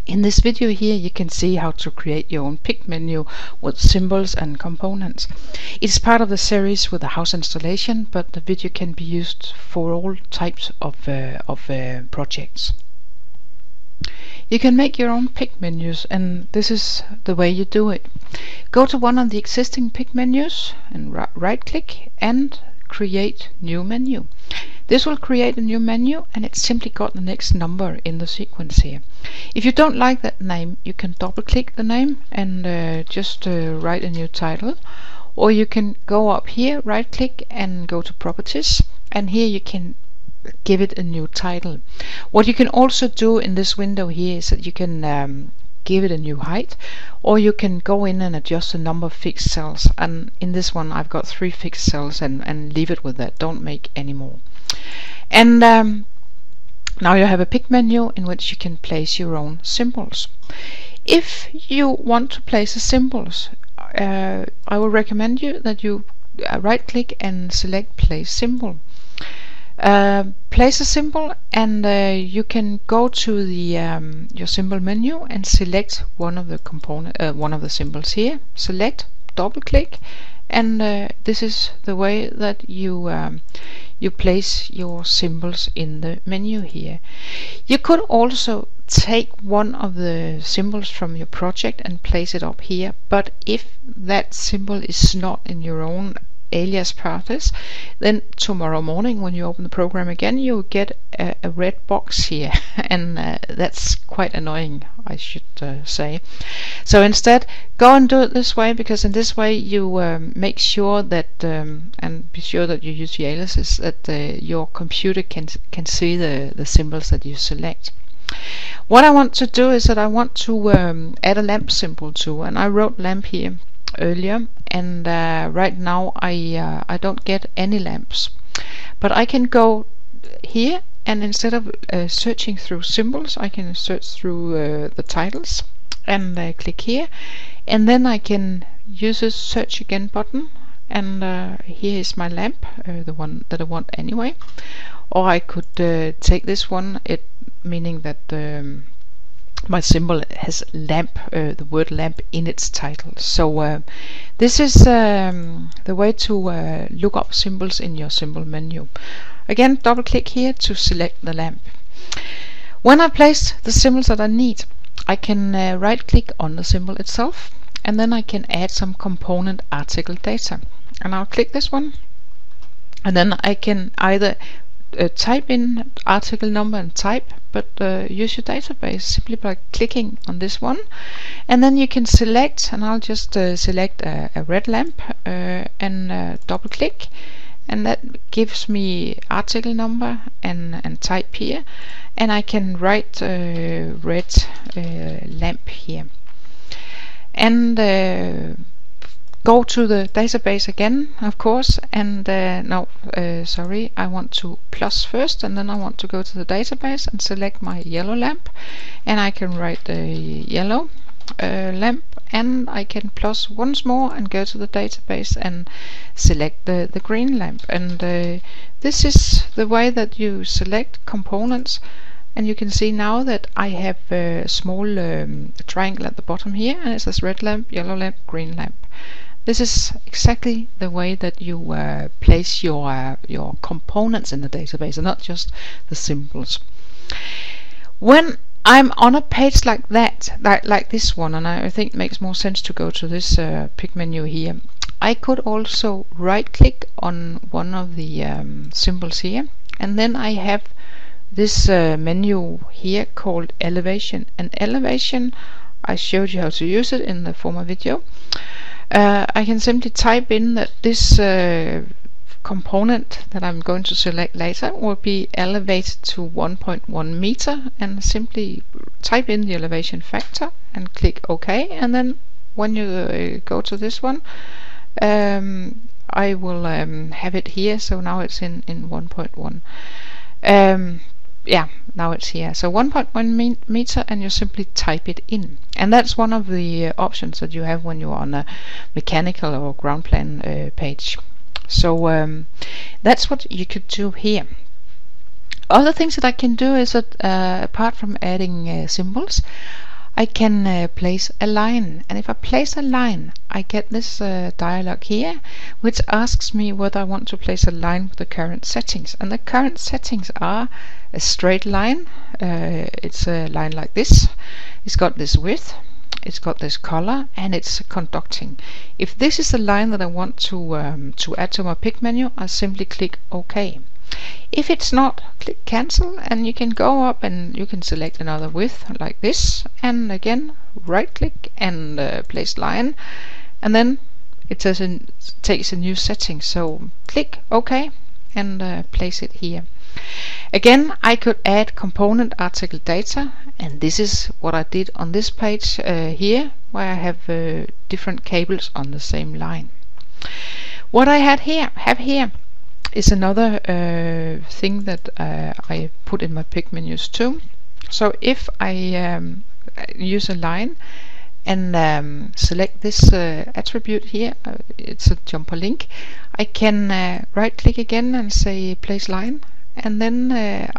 In this video here you can see how to create your own pick menu with symbols and components. It's part of the series with the house installation, but the video can be used for all types of projects. You can make your own pick menus, and this is the way you do it. Go to one of the existing pick menus and right click and create new menu. This will create a new menu, and it's simply got the next number in the sequence here. If you don't like that name, you can double click the name and just write a new title, or you can go up here, right click and go to properties, and here you can give it a new title. What you can also do in this window here is that you can give it a new height, or you can go in and adjust the number of fixed cells, and in this one I've got 3 fixed cells and leave it with that, don't make any more. And now you have a pick menu in which you can place your own symbols. If you want to place the symbols, I will recommend you that you right click and select place symbol. Place a symbol, and you can go to the your symbol menu and select one of the symbols here. Select, double click, and this is the way that you place your symbols in the menu here. You could also take one of the symbols from your project and place it up here, but if that symbol is not in your own alias paths, then tomorrow morning when you open the program again, you'll get a red box here, and that's quite annoying, I should say. So instead, go and do it this way, because in this way you make sure that and be sure that you use the aliases, that your computer can see the symbols that you select. What I want to do is that I want to add a lamp symbol too, and I wrote lamp here earlier, and right now I don't get any lamps, but I can go here, and instead of searching through symbols, I can search through the titles, and click here, and then I can use this search again button, and here is my lamp, the one that I want anyway. Or I could take this one, meaning that my symbol has lamp, the word lamp in its title. So this is the way to look up symbols in your symbol menu. Again, double click here to select the lamp. When I place the symbols that I need, I can right click on the symbol itself, and then I can add some component article data, and I'll click this one, and then I can either type in article number and type, but use your database simply by clicking on this one, and then you can select, and I'll just select a red lamp and double click, and that gives me article number and type here, and I can write red lamp here, and go to the database again, of course, and sorry, I want to plus first, and then I want to go to the database and select my yellow lamp, and I can write a yellow lamp, and I can plus once more and go to the database and select the green lamp, and this is the way that you select components. And you can see now that I have a small triangle at the bottom here, and it says red lamp, yellow lamp, green lamp. This is exactly the way that you place your components in the database, and not just the symbols. When I'm on a page like that, like this one, and I think it makes more sense to go to this pick menu here, I could also right click on one of the symbols here, and then I have this menu here called elevation. And elevation, I showed you how to use it in the former video. I can simply type in that this component that I'm going to select later will be elevated to 1.1 meter, and simply type in the elevation factor and click OK, and then when you go to this one, I will have it here. So now it's in 1.1. Yeah, now it's here. So 1.1 meter, and you simply type it in. And that's one of the options that you have when you're on a mechanical or ground plan page. So that's what you could do here. Other things that I can do is that apart from adding symbols, I can place a line, and if I place a line I get this dialog here which asks me whether I want to place a line with the current settings, and the current settings are a straight line. It's a line like this. It's got this width, it's got this color, and it's conducting. If this is the line that I want to add to my pick menu, I simply click OK. If it's not, click cancel, and you can go up and you can select another width like this, and again right click and place line, and then it takes a new setting. So click OK and place it here. Again, I could add component article data, and this is what I did on this page here, where I have different cables on the same line. What I have here is another thing that I put in my Pickmenus too. So if I use a line and select this attribute here, it's a jumper link, I can right click again and say place line, and then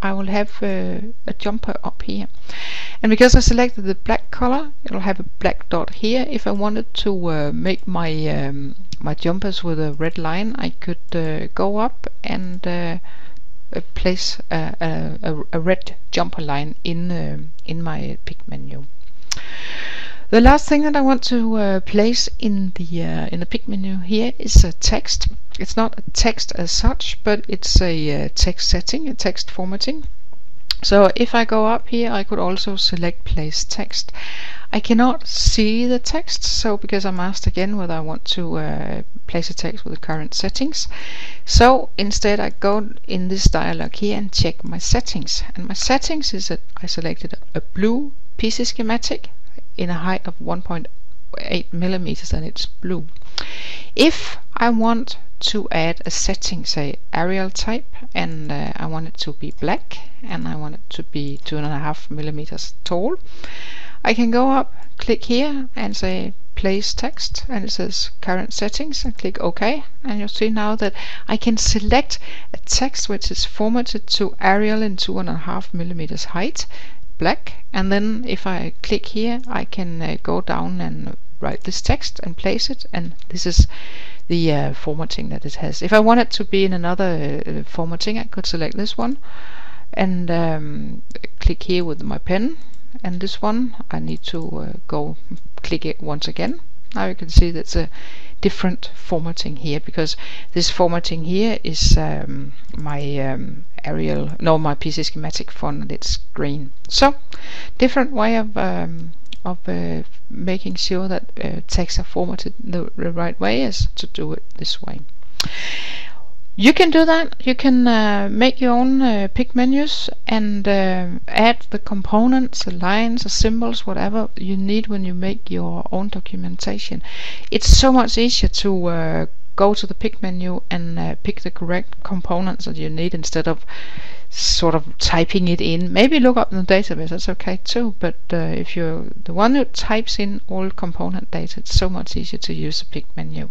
I will have a jumper up here. And because I selected the black color, it'll have a black dot here. If I wanted to make my my jumpers with a red line, I could go up and place a red jumper line in my pick menu. The last thing that I want to place in the pick menu here is a text. It's not a text as such, but it's a text setting, a text formatting. So if I go up here, I could also select place text. I cannot see the text, so because I'm asked again whether I want to place a text with the current settings. So instead I go in this dialog here and check my settings, and my settings is that I selected a blue PC schematic in a height of 1.8 millimeters, and it's blue. If I want to add a setting, say Arial type, and I want it to be black, and I want it to be 2.5 millimeters tall, I can go up, click here and say place text, and it says current settings, and click OK, and you'll see now that I can select a text which is formatted to Arial in 2.5 millimeters height, black, and then if I click here I can go down and write this text and place it, and this is the formatting that it has. If I want it to be in another formatting, I could select this one and click here with my pen, and this one I need to go click it once again. Now you can see that's a different formatting here, because this formatting here is my my PC schematic font, and it's green. So different way of making sure that texts are formatted the right way is to do it this way. You can do that. You can make your own pick menus and add the components, the lines, the symbols, whatever you need when you make your own documentation. It's so much easier to go to the pick menu and pick the correct components that you need, instead of sort of typing it in. Maybe look up in the database, that's okay too, but if you're the one who types in all component data, it's so much easier to use the pick menu.